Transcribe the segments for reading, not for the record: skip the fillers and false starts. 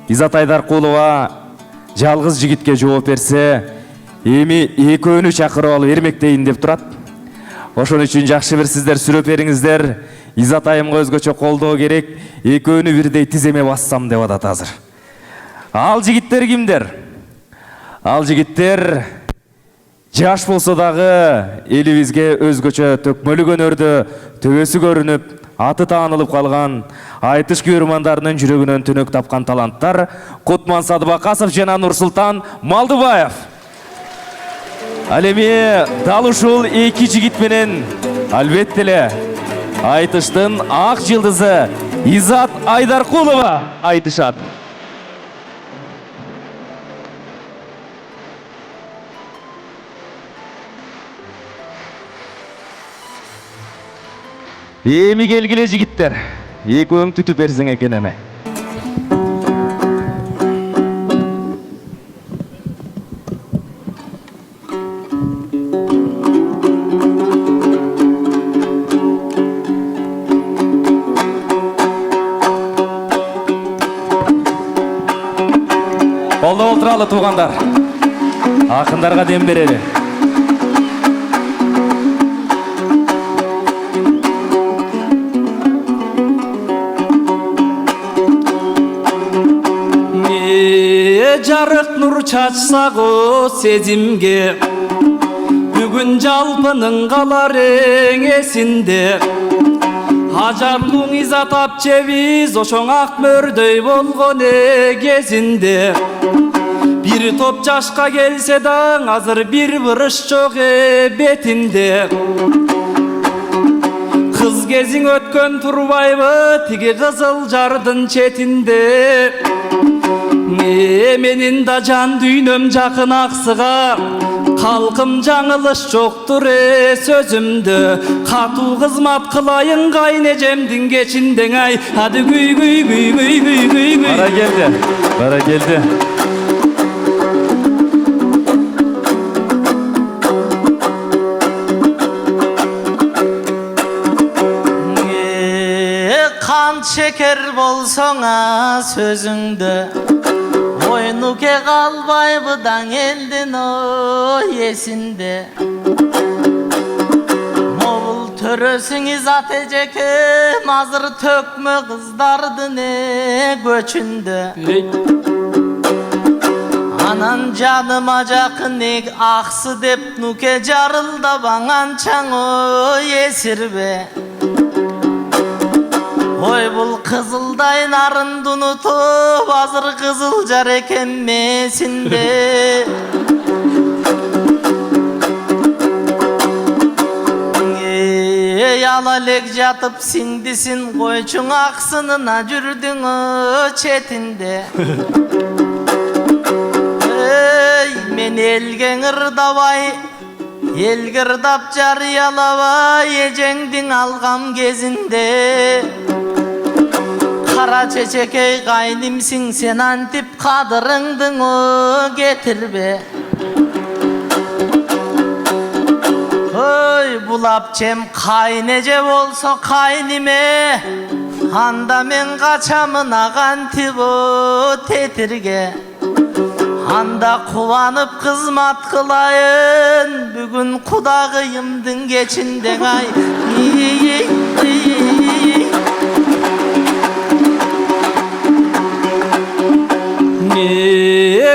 Изат Айдаркулова жалгыз жигитке жооп берсе, эми экөөнү чакырып алып эрмектейин деп турат. Ошон үчүн жакшы бир сиздер сүрөп бериңиздер. Изат айымга өзгөчө колдоо керек. Экөөнү бирдей тиземе бассам деп атат азыр. Ал жигиттер кимдер? Ал жигиттер жаш болсо дагы элибизге өзгөчө төкмөлүк өнөрдө төбөсү көрүнүп, аты таанылып калган, айтыш күйөрмандарынын жүрөгүнөн түнөк тапкан таланттар Кутман Садыбакасов жана Нурсултан Малдыбаев. Ал эми дал ушул эки жигит менен албетте эле айтыштын ак жылдызы Изат Айдаркулова айтышат. Эми келгиле жигиттер, экөөң түтүп берсең экен эме. Колдоп олтуралы туугандар. Акындарга дем берели. Жарык нур чачсагы сезимге, бүгүн жалпынын калар эңесинде. Ажарлуң Изат апчебиз ошоң ак мөрдөй болгон кезинде. Бир топ жашка келсе да азыр бир бырыш жок бетинде. Кыз кезиң өткөн турбайбы тиги кызыл жардын четинде. Менин да жан дүйнөм жакын аксыга, калкым жаңылыш жоктур сөзүмдө. Катуу кызмат кылайын кайнежемдин кечиндең ай. Ады күй күй күй күй күй күй күй. Бара келди, бара келди. Кан шекер болсоң сөзүңдө, ойнуке калбайбыдаң элдин эсинде. Могул төрөсүң Изат эжекем, азыр төкмө кыздардын көчүндө. Анан жаныма жакын аксы деп нуке жарылдабаң анчаң эсирбе. Ой бул кызылдай нарынды унутуп, азыр кызыл жар экен месинде. Ала элек жатып сиңдисин койчуң аксынына жүрдүң четинде. Мен элге ырдабай, элге ырдап жарыялабай эжеңдин алгам кезинде. Кара чечекей кайнимсиң сен антип кадырыңдың кетирбе. Ой булап чем кайнеже болсо кайниме, анда мен качамын агантип тетирге. Анда кубанып кызмат кылайын, бүгүн кудагыйымдын кечиндең ай.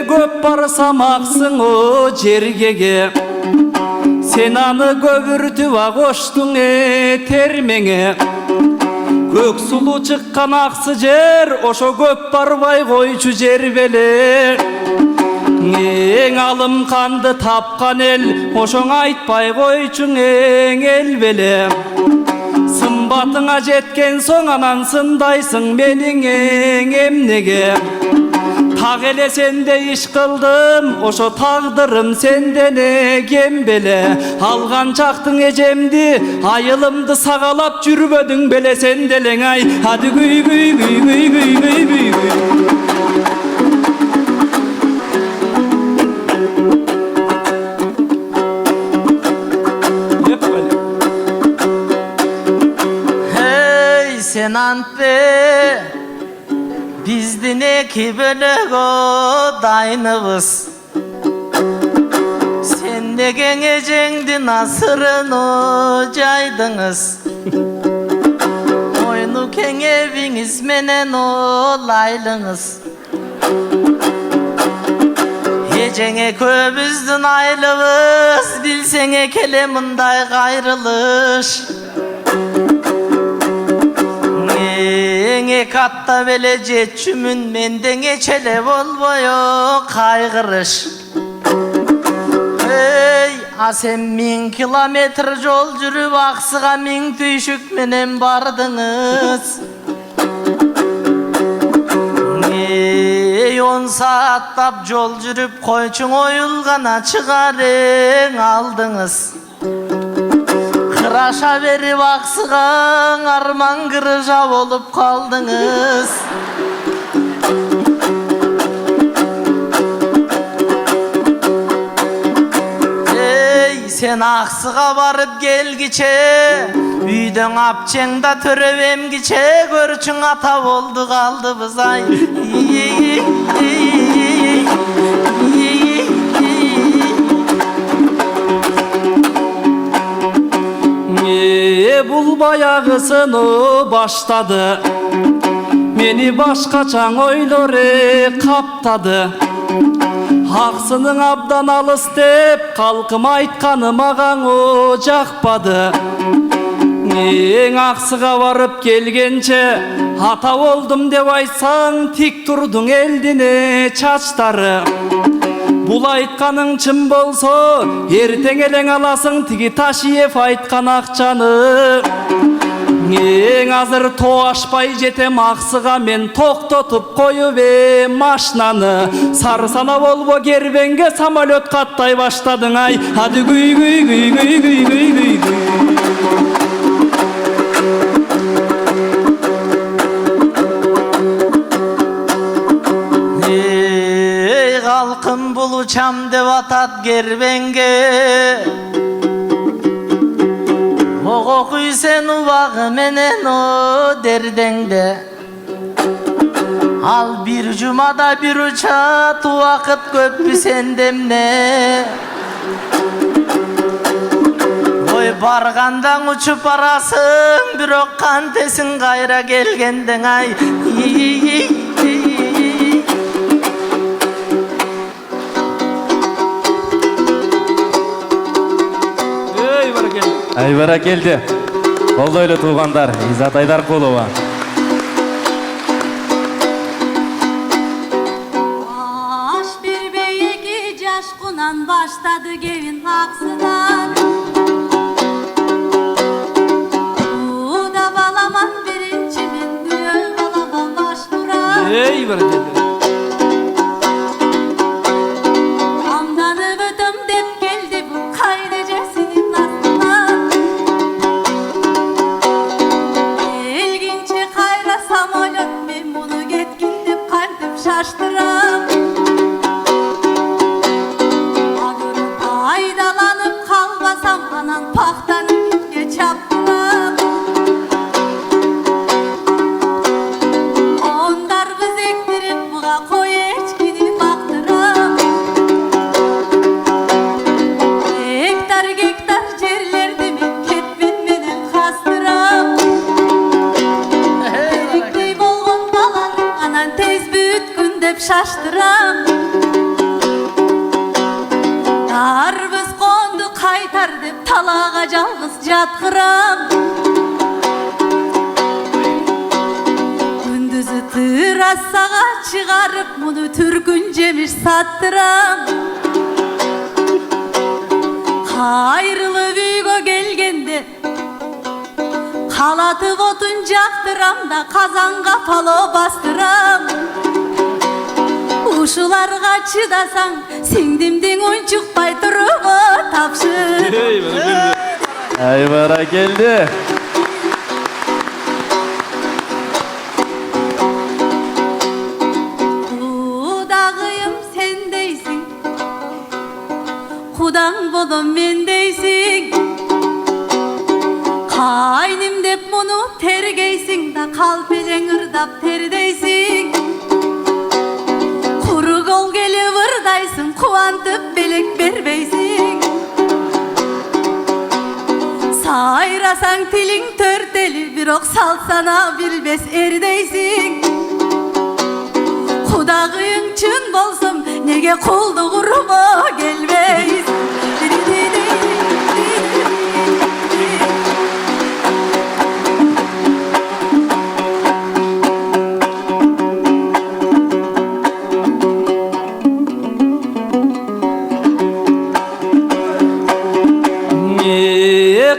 Көп барсам аксың жергеге, сен аны көбүртүп коштуң термеңе. Көк сулуу чыккан аксы жер, ошо көп барбай койчу жер беле. Эң алым канды тапкан эл, ошоң айтпай койчуң эл беле. Сымбатыңа жеткен соң анан сындайсың менин эмнеге. Так эле сенде иш кылдым, ошо тагдырым сенден кем беле. Алган чактың эжемди, айылымды сагалап жүрбөдүң беле сен делең ай. Ады күй күй күй күй күй күй күй күй. Sen antpe Bizdin eki bölögo daynыбыз. Sen de gengecеңdin asırını caydыңыз. Oynu keng eviңiz menen olaylыңыз. Ejеңe көбүздүн айлыбыз, билсеңе келе мындай кайрылыш. Эң атта беле жетчүмүн, менден эчеле болбою кайгырыш. Ey, a sen 1000 kilometr жол жүрүп аксыга 1000 түйшүк менен бардыңыз. 10 сааттап жол жүрүп койчуң оюлгана чыгарең алдыңыз. Кыраша берип аксыгаң арман кырыжа болуп калдыңыз. Ey, sen аксыга барып келгиче, үйдөң апчеңда төрөп эмгиче, көрчүң ата болду калдыбыз ай. Бул баягысыны баштады, мени башкачаң ойлор каптады. Аксының абдан алыс деп калкым айтканы маған жакпады. Эң аксыга барып келгенче ата болдум деп айтсаң, тик турдуң элдине чачтары. Бул айтканың чын болсо, эртең элең аласың тиги Ташиев айткан акчаны. Эң азыр тоо ашпай жетем аксыга, мен токтотуп коюп машинаны. Сары сана болбо кербенге самолет каттай баштадың ай. Ады гүй гүй гүй гүй гүй гүй гүй гүй. Halkım buluşam dev atat gerbenge. Oğuk sen uvağı menen o derdengde. Al bir cumada bir uçat, vakit köpü sendemne. Oy bargandan uçup arasın, bir okkan tesin gayra gelgenden ay. Айбара келди. Колдойлу туугандар, Изат Айдаркулова. Аш bir beyeki jaşkunan başladı gelin aksıdan. Bu da balaman birinci min düğün balaman başvuran. Ey var geldi. Amdanı ödüm dep geldi bu kaynecesinin aslından. Elginçe kayra samolot, men bunu getkin dep kalbim şaştıram. Agırıp aydalanıp kalmasam, anan paktanıp geç yaptıram. Ondar kız ektirip buğa koy eçkini baktıram. Hektar gektar cerlerdi men ketmen menen kastıram. Terekdey bolgon balany anan tez büyütkün dep şaştıram. Darbız kondu kaytar dep talağa жалгыз жаткырам. Gündüzü terrasaga çıgarıp bunu türkün jemiş sattıram. Kayrılıp үйгө келгенде калатып отун жактырам да казанга пало бастырам. Ушуларга чыдасаң сиңдимдин ойнчукпай туругу тапшыр. Ey var geldi. Айбара келди. Kudağıyım sen deysin, kudan bolum men deysin. Kaynim dep bunu tergeysin da kalpeleň ırdap terdeysin. Aytсаң тилиң төрт эли, бирок салсана билбес эрдейсиң. Кудагыйың чын болсом, неге кулдук урууга келбейсиң?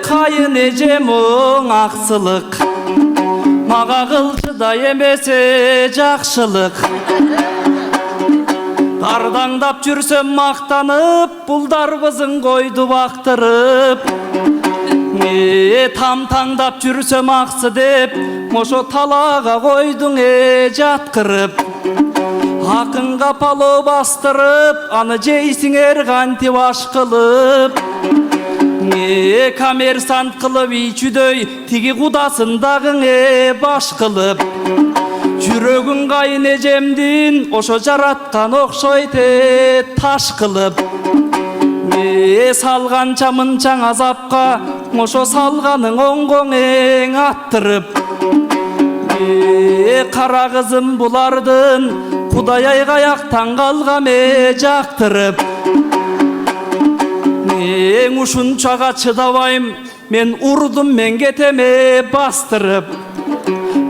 Кайын эжем оң аксылык, мага кылчу да эмесе жакшылык. Кардаңдап жүрсөм мактанып, булдар кызын койду бактырып. Тамтаңдап жүрсөм аксы деп, ошо талаага койдуң жаткырып. Акынга пало бастырып, аны жейсиңер кантип аш кылып. Коммерсант кылып ичүдөй, тиги кудасын дагы баш кылып. Жүрөгүн кайын эжемдин ошо жараткан окшойт таш кылып. Салганча мынчаң азапка, ошо салганың оңгоң аттырып. Кара кызым булардын, Кудай ай каяктан калгам жактырып. Ушунчага чыдабайм, мен урдум, мен кетем бастырып.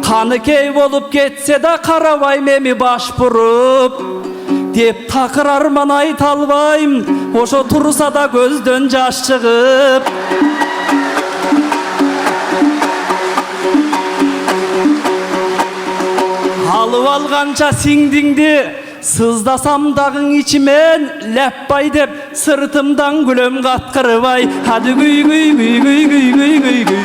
Каны кей болуп кетсе да карабайм эми баш буруп. Деп такыр арман айта албайм, ошо турса да көздөн жаш чыгып. Алып алганча сиңдиңди, сыздасам дагың ичимен, ләппай деп сыртымдан күлөм каткырбай. Хады гүй гүй гүй гүй гүй гүй гүй гүй.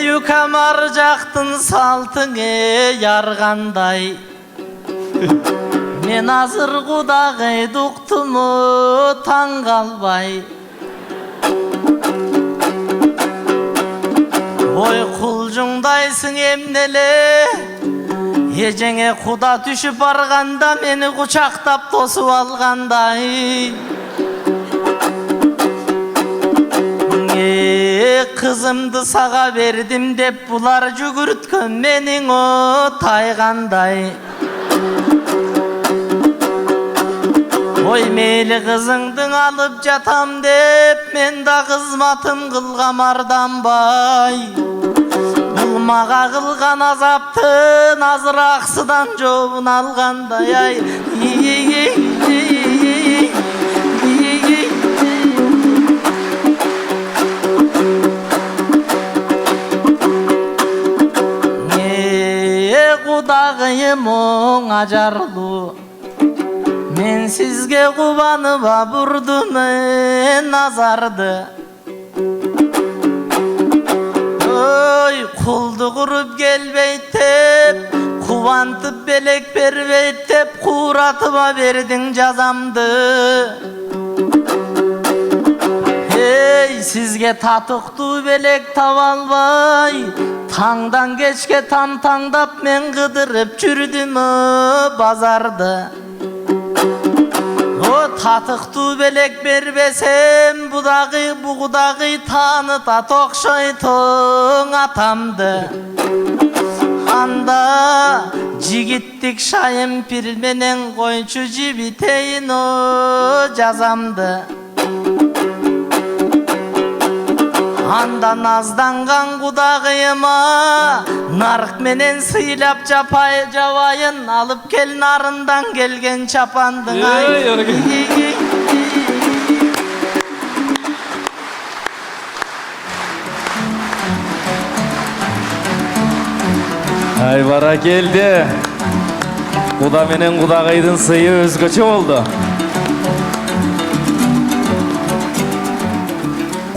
Юкамар жактын салтың яргандай. Мен азыр кудагыйды уктуму таң калбай. Ой кулжуңдайсың эмнеле, эжеңе куда түшүп барганда мени кучактап тосуп алгандай. Кызымды сага бердим деп булар жүгүрткөн менин тайгандай. Ой мейли кызыңдың алып жатам деп, мен да кызматым кылгам арданбай. Бул мага кылган азаптын азыр аксыдан жообун алгандай. Ай кудагыйым оң ажарлуу, мен сизге кубаныба бурдум назарды. Ой кулду куруп келбейт деп, кубантып белек бербейт деп, кууратыма бердиң жазамды. Сизге татыктуу белек таба албай, таңдан кечке таңдап мен кыдырып жүрдүм базарды. Татыктуу белек бербесем, бу кудагый тааныта токшойтуң атамды. Анда жигиттик шайым пир менен койчу жибитейин жазамды. Анда назданган кудагыйыма нарк менен сыйлап жабайын, алып кел нарындан келген чапандың. Ай бара келди. Куда менен кудагыйдын сыйы өзгөчө болду.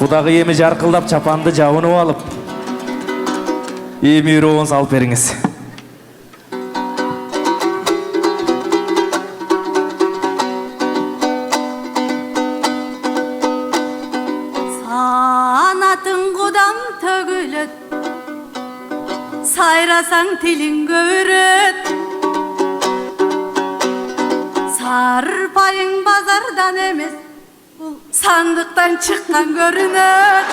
Кудагый эми жаркылдап чапанды жабынып алып, эми үйрөөгүн салып бериңиз. Санатын кудам төгүлөт, сайрасаң тилиң көбүрөт. Сарпайың базардан эмес, бул сандыктан чыккан көрүнөт.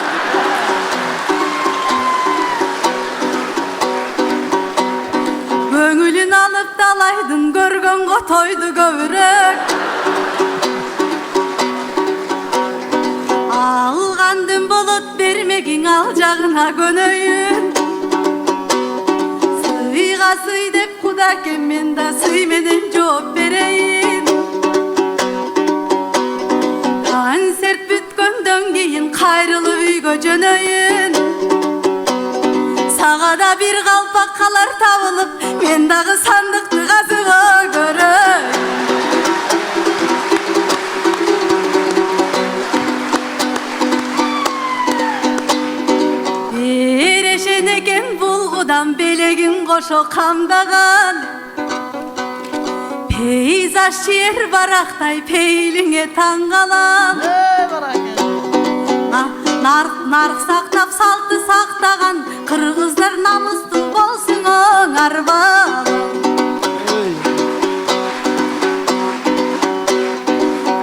Көңүлүн алып далайдын көргөн котойду көбүрөк. Алгандын болот бермегиң ал жагына көнөйүн. Сыйга сый деп кудакем, мен да сый менен жооп берейин. Концерт бүткөндөн кийин кайрылып үйгө жөнөйүн. Сага да бир калпак калар табылып, мен дагы сандыкты казып көрөй. Берешен экен булгудан белегин кошо камдаган. Пейзаж жер барактай пейлиңе таң калам. Нарк сактап салты сактаган кыргыздар намыстуу болсун оңар балам.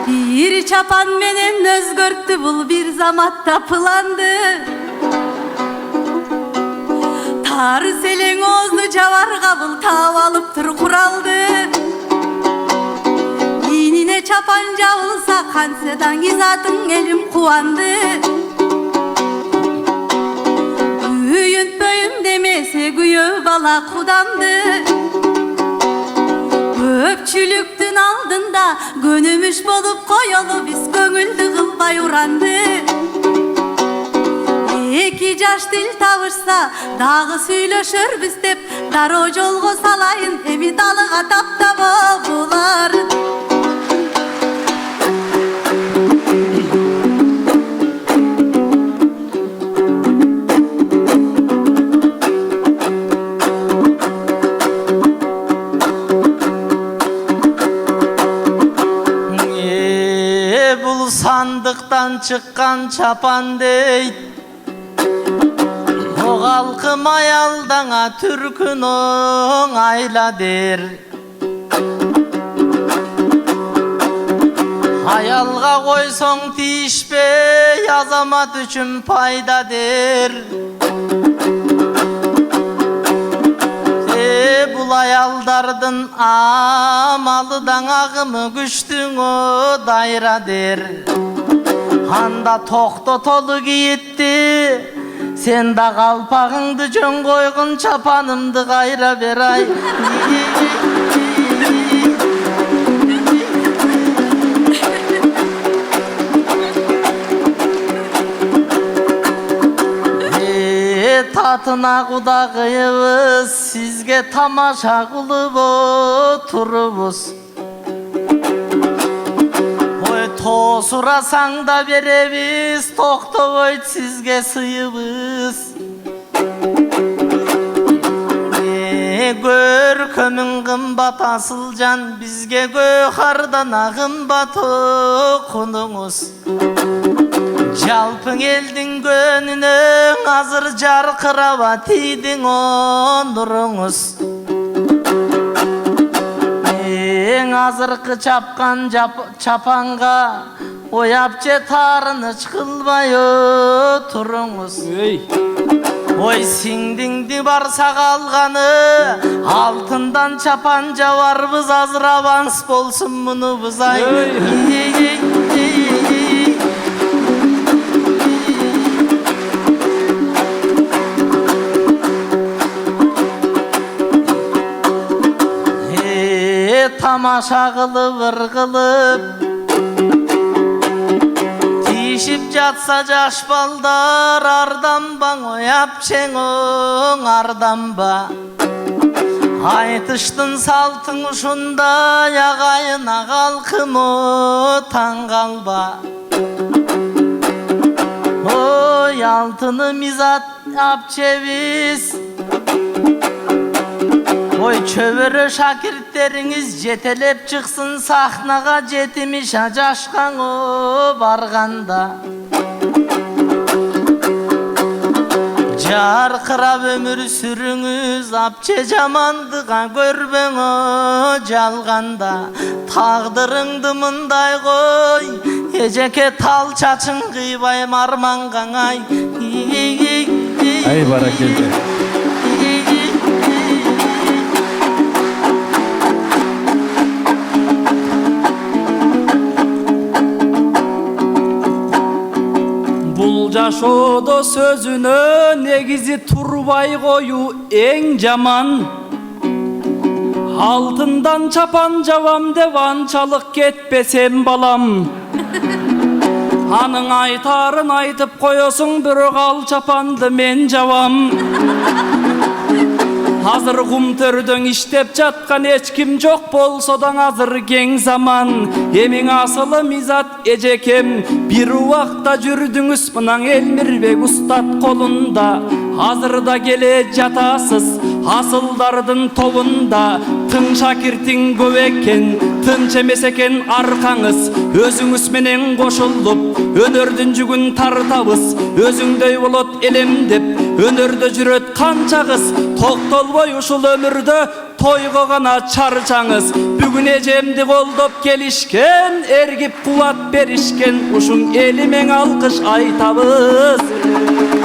Бир чапан менен өзгөрттү бул бир заматта планды. Тар селең оозду жабарга бул таап алыптыр куралды. Инине чапан жабылса кантседан изатың элим кубанды. Үйүнтпөйүм демесе күйөө бала кудамды. Көпчүлүктүн алдында көнүмүш болуп коелу биз көңүлдү кылбай уранды. Эки жаш тил табышса дагы сүйлөшөрбүз деп дароо жолго салайын, эми далыга таптабо булар. Сандыктан чыккан чапан дейт, о калкым аялдаңа түркүн оңайла дер. Аялга койсоң тийишпей, азамат үчүн пайда дер. Бул аялдардын амалыдан агымы күчтүң о дайра дер. Анда токтотолу кийитти, сен да калпагыңды жөн койгун, чапанымды кайра бер ай. Татына кудагыйыбыз, сизге тамаша кылып отурубуз. Ой, тоосурасаң да беребиз, токтобойт сизге сыйыбыз. Көркөмүң кымбат асыл жан, бизге көкардан кымбат окунуңуз. Жалпың элдин көнүнө азыр жаркыраба тийдиң нуруңуз. Эң азыркы чапкан чапанга ояп же таарыныч кылбай отуруңуз. Ой, сиңдиңди барса калганы, алтындан чапан жабарбыз, азыр аванс болсун мунубуз ай. Тамаша кылып ыргылып, тиишип жатса жаш балдар, арданбаң ояп чең оңарданба. Айтыштын салтың ушундай, агайына калкым таң калба. Ой, алтыны мизат апчебиз, ой, чөбөрө шакирттериңиз жетелеп чыксын сахнага, жетимиш жашкан барганда. Жарқырап өмір сүріңіз, апче жамандыға көрбеңі, жалғанда тағдырыңды мындай қой, ежеке тал чачың қийбай марманған ай. Ай баракелде. Бұл жашоодо сөзүнө негизи турбай коюу эң жаман. Алтындан чапан жабам деп анчалык кетпесем балам. Анын айтарын айтып коесуң, бирок ал чапанды мен жабам. Азыр кумтөрдөн иштеп жаткан эч ким жок болсо да азыр кең заман. Эмиң асылы мизат эжекем, бир убакта жүрдүңүз мынан Элмирбек устат колунда. Азыр да келе жатасыз асылдардын тобунда. Тың шакиртиң көп экен, тынч эмес экен аркаңыз. Өзүңүз менен кошулуп өнөрдүн жүгүн тартабыз. Өзүңдөй болот элем деп өнөрдө жүрөт канча кыз. Токтолбой ушул өмүрдө тойго гана чарчаңыз. Бүгүн эжемди колдоп келишкен, эргип кубат беришкен. Ушуң эли мең алкыш айтабыз.